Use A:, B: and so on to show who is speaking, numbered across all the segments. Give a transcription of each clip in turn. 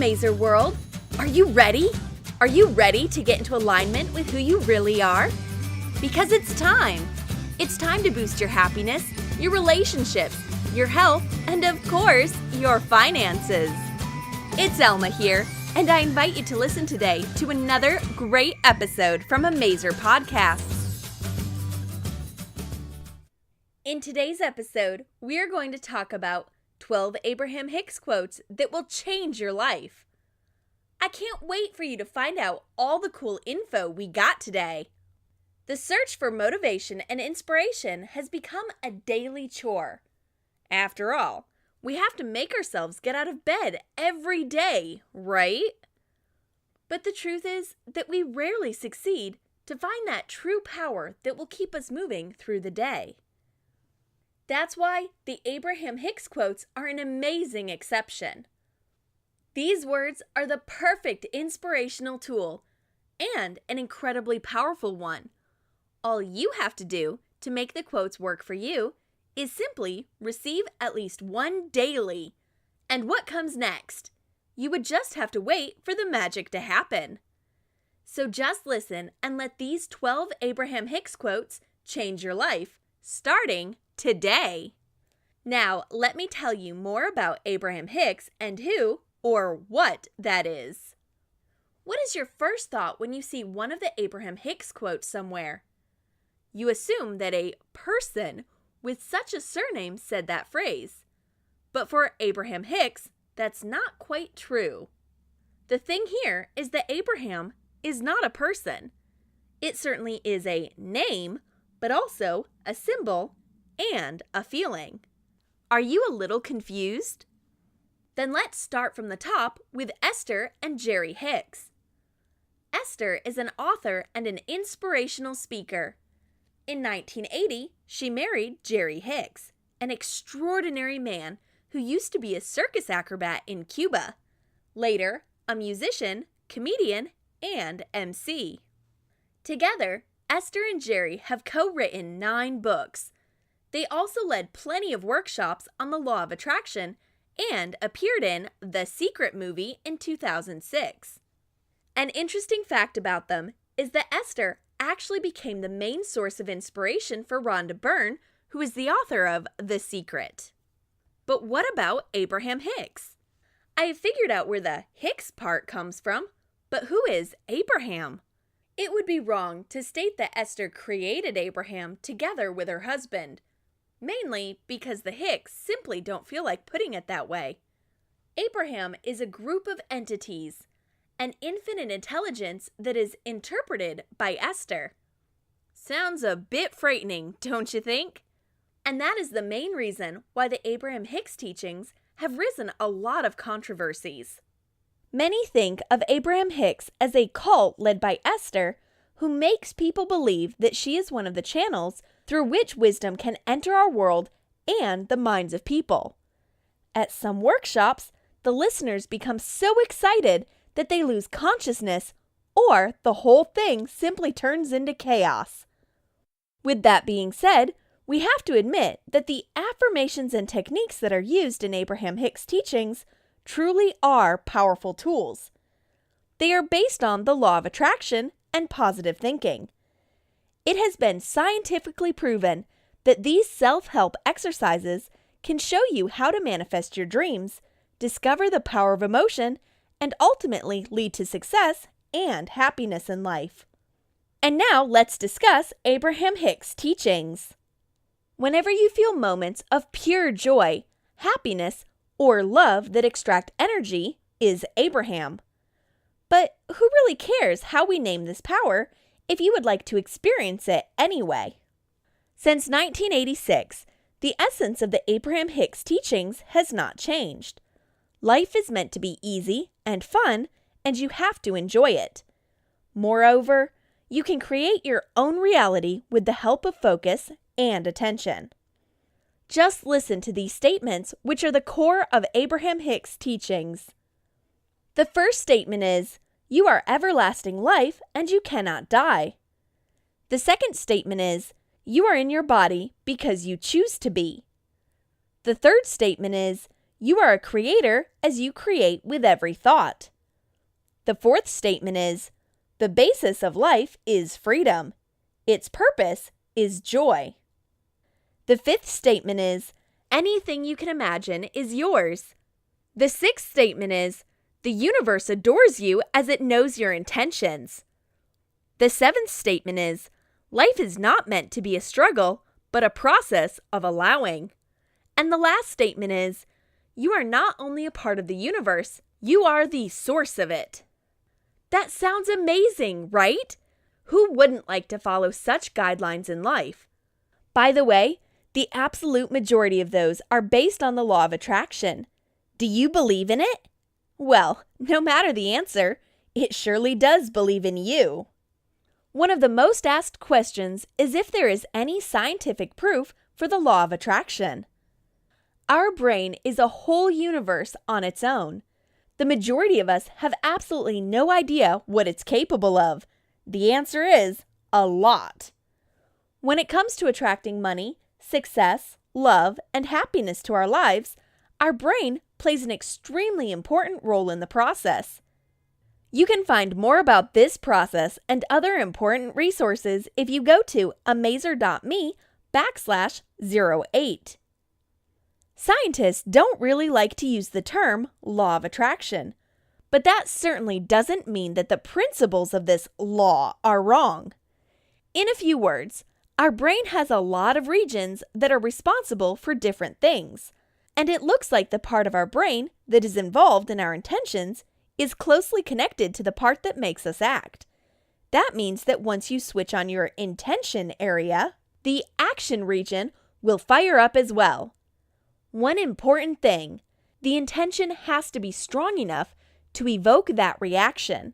A: Mazer World! Are you ready? Are you ready to get into alignment with who you really are? Because it's time! It's time to boost your happiness, your relationships, your health, and of course, your finances. It's Elma here, and I invite you to listen today to another great episode from a Mazer podcast. In today's episode, we are going to talk about 12 Abraham-Hicks quotes that will change your life. I can't wait for you to find out all the cool info we got today. The search for motivation and inspiration has become a daily chore. After all, we have to make ourselves get out of bed every day, right? But the truth is that we rarely succeed to find that true power that will keep us moving through the day. That's why the Abraham-Hicks quotes are an amazing exception. These words are the perfect inspirational tool and an incredibly powerful one. All you have to do to make the quotes work for you is simply receive at least one daily. And what comes next? You would just have to wait for the magic to happen. So just listen and let these 12 Abraham-Hicks quotes change your life, starting today. Now, let me tell you more about Abraham-Hicks and who or what that is. What is your first thought when you see one of the Abraham-Hicks quotes somewhere? You assume that a person with such a surname said that phrase. But for Abraham-Hicks, that's not quite true. The thing here is that Abraham is not a person. It certainly is a name, but also a symbol and a feeling. Are you a little confused? Then let's start from the top with Esther and Jerry Hicks. Esther is an author and an inspirational speaker. In 1980, she married Jerry Hicks, an extraordinary man who used to be a circus acrobat in Cuba. Later, a musician, comedian, and MC. Together, Esther and Jerry have co-written 9 books. They also led plenty of workshops on the Law of Attraction and appeared in The Secret movie in 2006. An interesting fact about them is that Esther actually became the main source of inspiration for Rhonda Byrne, who is the author of The Secret. But what about Abraham-Hicks? I have figured out where the Hicks part comes from, but who is Abraham? It would be wrong to state that Esther created Abraham together with her husband, mainly because the Hicks simply don't feel like putting it that way. Abraham is a group of entities, an infinite intelligence that is interpreted by Esther. Sounds a bit frightening, don't you think? And that is the main reason why the Abraham-Hicks teachings have risen a lot of controversies. Many think of Abraham-Hicks as a cult led by Esther, who makes people believe that she is one of the channels through which wisdom can enter our world and the minds of people. At some workshops, the listeners become so excited that they lose consciousness, or the whole thing simply turns into chaos. With that being said, we have to admit that the affirmations and techniques that are used in Abraham-Hicks teachings truly are powerful tools. They are based on the law of attraction and positive thinking. It has been scientifically proven that these self-help exercises can show you how to manifest your dreams, discover the power of emotion, and ultimately lead to success and happiness in life. And now let's discuss Abraham-Hicks teachings. Whenever you feel moments of pure joy, happiness, or love that extract energy is Abraham. But who really cares how we name this power if you would like to experience it anyway? Since 1986, the essence of the Abraham-Hicks teachings has not changed. Life is meant to be easy and fun, and you have to enjoy it. Moreover, you can create your own reality with the help of focus and attention. Just listen to these statements, which are the core of Abraham-Hicks teachings. The first statement is, "You are everlasting life and you cannot die." The second statement is, "You are in your body because you choose to be." The third statement is, You are a creator as you create with every thought. The fourth statement is, the basis of life is freedom. Its purpose is joy. The fifth statement is, anything you can imagine is yours. The sixth statement is, the universe adores you as it knows your intentions. The seventh statement is, life is not meant to be a struggle, but a process of allowing. And the last statement is, you are not only a part of the universe, you are the source of it. That sounds amazing, right? Who wouldn't like to follow such guidelines in life? By the way, the absolute majority of those are based on the law of attraction. Do you believe in it? Well, no matter the answer, it surely does believe in you. One of the most asked questions is if there is any scientific proof for the law of attraction. Our brain is a whole universe on its own. The majority of us have absolutely no idea what it's capable of. The answer is a lot. When it comes to attracting money, success, love, and happiness to our lives, our brain plays an extremely important role in the process. You can find more about this process and other important resources if you go to amazer.me/08. Scientists don't really like to use the term law of attraction, but that certainly doesn't mean that the principles of this law are wrong. In a few words, our brain has a lot of regions that are responsible for different things, and it looks like the part of our brain that is involved in our intentions is closely connected to the part that makes us act. That means that once you switch on your intention area, the action region will fire up as well. One important thing, the intention has to be strong enough to evoke that reaction.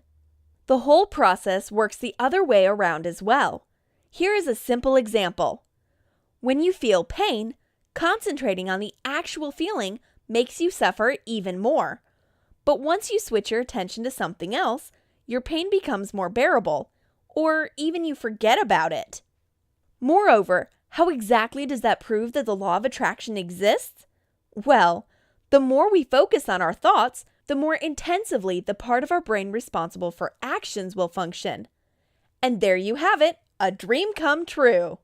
A: The whole process works the other way around as well. Here is a simple example. When you feel pain, concentrating on the actual feeling makes you suffer even more. But once you switch your attention to something else, your pain becomes more bearable, or even you forget about it. Moreover, how exactly does that prove that the law of attraction exists? Well, the more we focus on our thoughts, the more intensively the part of our brain responsible for actions will function. And there you have it, a dream come true.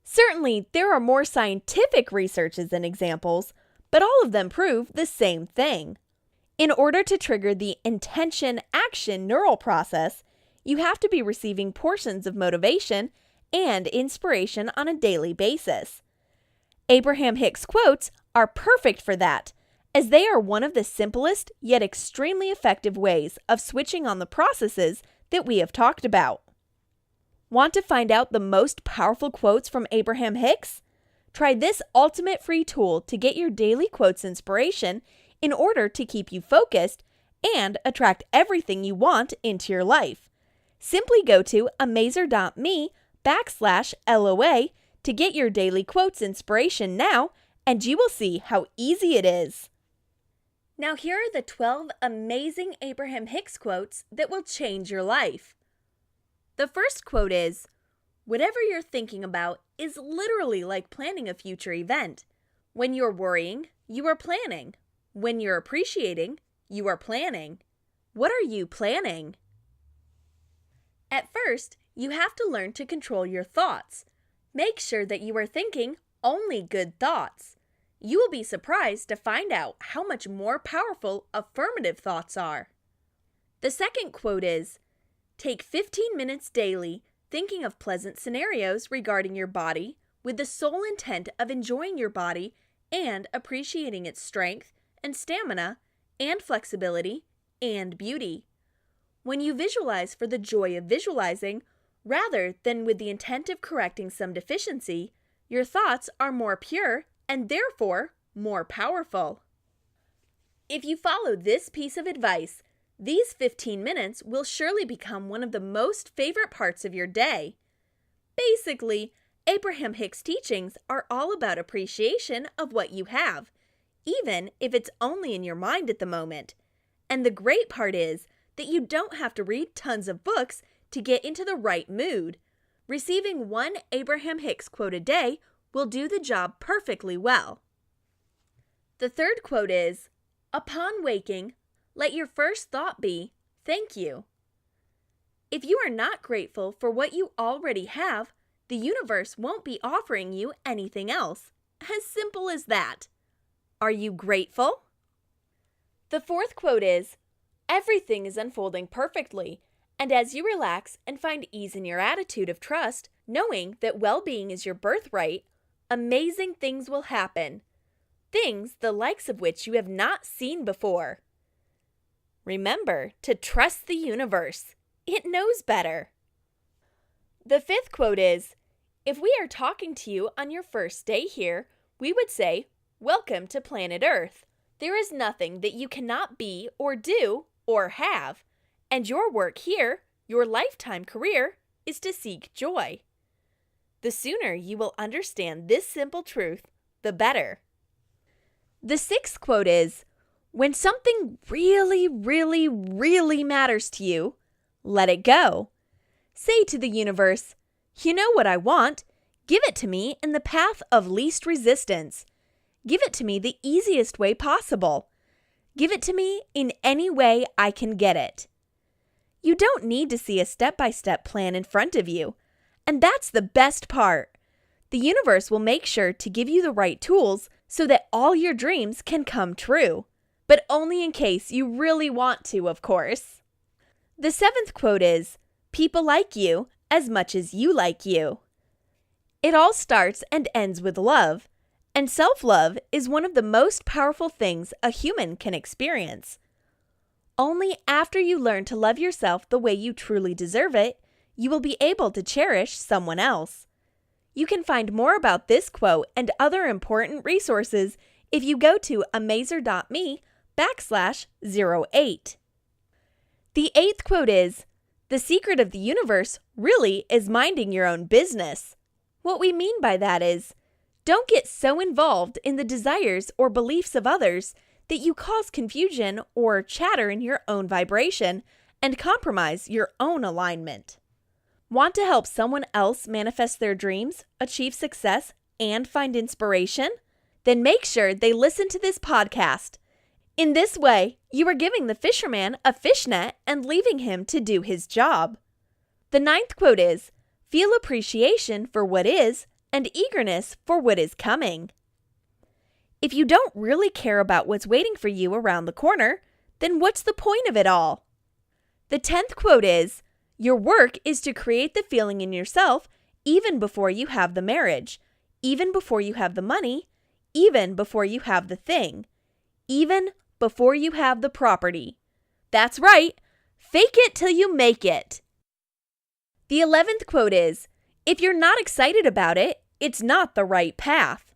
A: Certainly, there are more scientific researches and examples, but all of them prove the same thing. In order to trigger the intention-action neural process, you have to be receiving portions of motivation and inspiration on a daily basis. Abraham-Hicks Quotes are perfect for that, as they are one of the simplest yet extremely effective ways of switching on the processes that we have talked about. Want to find out the most powerful quotes from Abraham Hicks? Try this ultimate free tool to get your daily quotes inspiration in order to keep you focused and attract everything you want into your life. Simply go to amazer.me/LOA to get your daily quotes inspiration now, and you will see how easy it is. Now here are the 12 amazing Abraham Hicks quotes that will change your life. The first quote is, whatever you're thinking about is literally like planning a future event. When you're worrying, you are planning. When you're appreciating, you are planning. What are you planning? At first, you have to learn to control your thoughts. Make sure that you are thinking only good thoughts. You will be surprised to find out how much more powerful affirmative thoughts are. The second quote is, take 15 minutes daily thinking of pleasant scenarios regarding your body with the sole intent of enjoying your body and appreciating its strength and stamina and flexibility and beauty. When you visualize for the joy of visualizing, rather than with the intent of correcting some deficiency, your thoughts are more pure and therefore more powerful. If you follow this piece of advice, these 15 minutes will surely become one of the most favorite parts of your day. Basically, Abraham Hicks' teachings are all about appreciation of what you have, even if it's only in your mind at the moment. And the great part is that you don't have to read tons of books to get into the right mood. Receiving one Abraham Hicks quote a day will do the job perfectly well. The third quote is, "Upon waking, let your first thought be, 'Thank you.' If you are not grateful for what you already have, the universe won't be offering you anything else. As simple as that. Are you grateful?" The fourth quote is, "Everything is unfolding perfectly, and as you relax and find ease in your attitude of trust, knowing that well-being is your birthright, amazing things will happen. Things the likes of which you have not seen before." Remember to trust the universe. It knows better. The fifth quote is, "If we are talking to you on your first day here, we would say, 'Welcome to planet Earth.' There is nothing that you cannot be or do or have, and your work here, your lifetime career, is to seek joy." The sooner you will understand this simple truth, the better. The sixth quote is, "When something really, really, really matters to you, let it go. Say to the universe, 'You know what I want. Give it to me in the path of least resistance. Give it to me the easiest way possible. Give it to me in any way I can get it.' You don't need to see a step-by-step plan in front of you. And that's the best part. The universe will make sure to give you the right tools so that all your dreams can come true. But only in case you really want to, of course." The seventh quote is, "People like you as much as you like you." It all starts and ends with love, and self-love is one of the most powerful things a human can experience. Only after you learn to love yourself the way you truly deserve it, you will be able to cherish someone else. You can find more about this quote and other important resources if you go to amazer.me/08. The eighth quote is, "The secret of the universe really is minding your own business." What we mean by that is, don't get so involved in the desires or beliefs of others that you cause confusion or chatter in your own vibration and compromise your own alignment. Want to help someone else manifest their dreams, achieve success, and find inspiration? Then make sure they listen to this podcast. In this way, you are giving the fisherman a fishnet and leaving him to do his job. The ninth quote is, "Feel appreciation for what is and eagerness for what is coming." If you don't really care about what's waiting for you around the corner, then what's the point of it all? The 10th quote is, "Your work is to create the feeling in yourself even before you have the marriage, even before you have the money, even before you have the thing, even before you have the property." That's right. Fake it till you make it. The 11th quote is, "If you're not excited about it, it's not the right path."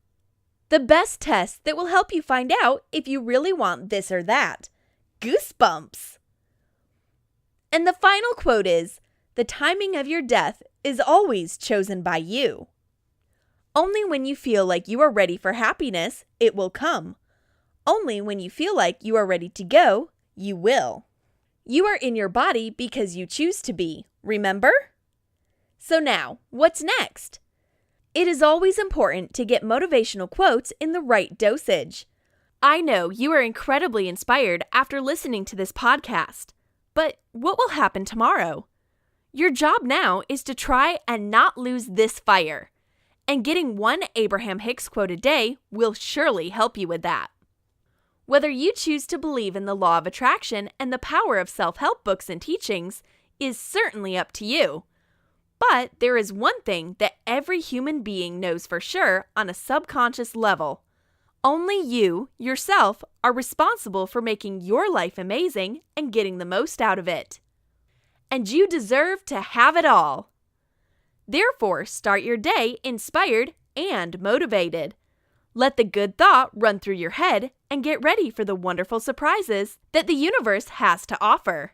A: The best test that will help you find out if you really want this or that. Goosebumps. And the final quote is, "The timing of your death is always chosen by you." Only when you feel like you are ready for happiness, it will come. Only when you feel like you are ready to go, you will. You are in your body because you choose to be, remember? So now, what's next? It is always important to get motivational quotes in the right dosage. I know you are incredibly inspired after listening to this podcast. But what will happen tomorrow? Your job now is to try and not lose this fire. And getting one Abraham-Hicks quote a day will surely help you with that. Whether you choose to believe in the law of attraction and the power of self-help books and teachings is certainly up to you. But there is one thing that every human being knows for sure on a subconscious level. Only you, yourself, are responsible for making your life amazing and getting the most out of it. And you deserve to have it all. Therefore, start your day inspired and motivated. Let the good thought run through your head and get ready for the wonderful surprises that the universe has to offer.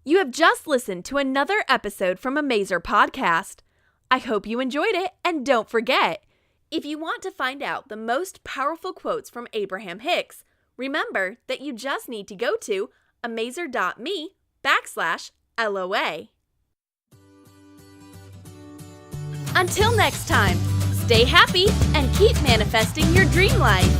A: You have just listened to another episode from Amazer Podcast. I hope you enjoyed it, and don't forget, if you want to find out the most powerful quotes from Abraham Hicks, remember that you just need to go to amazer.me/LOA. Until next time, stay happy and keep manifesting your dream life.